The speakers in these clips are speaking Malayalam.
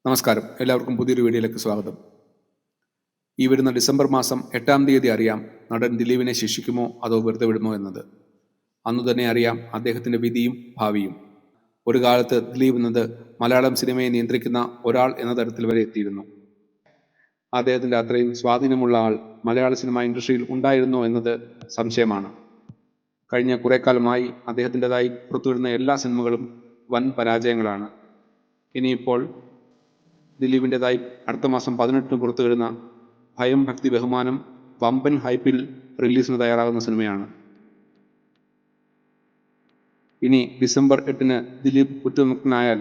നമസ്കാരം, എല്ലാവർക്കും പുതിയൊരു വീഡിയോയിലേക്ക് സ്വാഗതം. ഈ വരുന്ന ഡിസംബർ മാസം 8-ാം തീയതി അറിയാം നടൻ ദിലീപിനെ ശിക്ഷിക്കുമോ അതോ വെറുതെ വിടുമോ എന്നത്. അന്നു തന്നെ അറിയാം അദ്ദേഹത്തിൻ്റെ വിധിയും ഭാവിയും. ഒരു കാലത്ത് ദിലീപ് എന്നത് മലയാളം സിനിമയെ നിയന്ത്രിക്കുന്ന ഒരാൾ എന്ന തരത്തിൽ വരെ എത്തിയിരുന്നു. അദ്ദേഹത്തിൻ്റെ അത്രയും സ്വാധീനമുള്ള ആൾ മലയാള സിനിമ ഇൻഡസ്ട്രിയിൽ ഉണ്ടായിരുന്നോ എന്നത് സംശയമാണ്. കഴിഞ്ഞ കുറേ കാലമായി അദ്ദേഹത്തിൻ്റെതായി പുറത്തുവരുന്ന എല്ലാ സിനിമകളും വൻ പരാജയങ്ങളാണ്. ഇനിയിപ്പോൾ ദിലീപിൻ്റെതായി അടുത്ത മാസം 18-ന് പുറത്തു വരുന്ന ഭയം ഭക്തി ബഹുമാനം വമ്പൻ ഹൈപ്പിൽ റിലീസിന് തയ്യാറാകുന്ന സിനിമയാണ്. ഇനി ഡിസംബർ 8-ന് ദിലീപ് കുറ്റമുക്തനായാൽ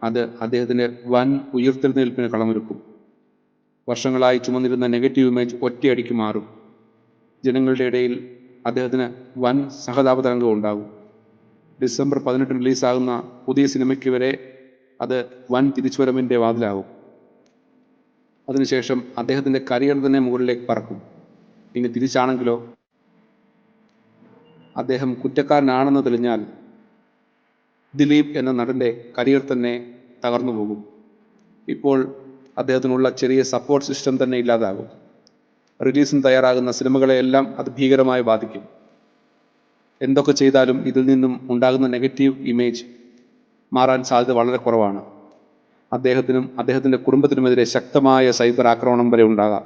അത് അദ്ദേഹത്തിൻ്റെ വൻ ഉയർത്തെഴുന്നേൽപ്പിന് കളമൊരുക്കും. വർഷങ്ങളായി ചുമന്നിരുന്ന നെഗറ്റീവ് ഇമേജ് ഒറ്റയടിക്ക് മാറും. ജനങ്ങളുടെ ഇടയിൽ അദ്ദേഹത്തിന് വൻ സഹതാപ തരംഗം ഉണ്ടാകും. ഡിസംബർ 18 റിലീസാകുന്ന പുതിയ സിനിമയ്ക്ക് വരെ അത് വൻ തിരിച്ചുവരവിൻ്റെ വാതിലാകും. അതിനുശേഷം അദ്ദേഹത്തിൻ്റെ കരിയർ തന്നെ മുകളിലേക്ക് പറക്കും. ഇനി തിരിച്ചാണെങ്കിലോ, അദ്ദേഹം കുറ്റക്കാരനാണെന്ന് തെളിഞ്ഞാൽ ദിലീപ് എന്ന നടൻ്റെ കരിയർ തന്നെ തകർന്നു പോകും. ഇപ്പോൾ അദ്ദേഹത്തിനുള്ള ചെറിയ സപ്പോർട്ട് സിസ്റ്റം തന്നെ ഇല്ലാതാകും. റിലീസിന് തയ്യാറാകുന്ന സിനിമകളെയെല്ലാം അത് ഭീകരമായി ബാധിക്കും. എന്തൊക്കെ ചെയ്താലും ഇതിൽ നിന്നും ഉണ്ടാകുന്ന നെഗറ്റീവ് ഇമേജ് മാറാൻ സാധ്യത വളരെ കുറവാണ്. അദ്ദേഹത്തിനും അദ്ദേഹത്തിൻ്റെ കുടുംബത്തിനുമെതിരെ ശക്തമായ സൈബർ ആക്രമണം വരെ ഉണ്ടാകാം.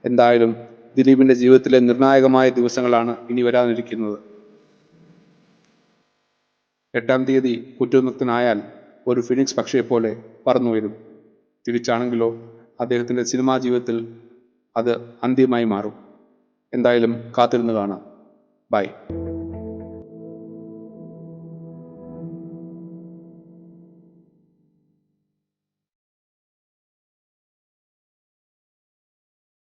എന്തായാലും ദിലീപിൻ്റെ ജീവിതത്തിലെ നിർണായകമായ ദിവസങ്ങളാണ് ഇനി വരാനിരിക്കുന്നത്. 8-ാം തീയതി കുറ്റവിമുക്തനായാൽ ഒരു ഫിനിക്സ് പക്ഷിയെപ്പോലെ പറന്നുയരും. തിരിച്ചാണെങ്കിലോ അദ്ദേഹത്തിൻ്റെ സിനിമാ ജീവിതത്തിൽ അത് അന്ത്യമായി മാറും. എന്തായാലും കാത്തിരുന്ന് കാണാം. ബൈ.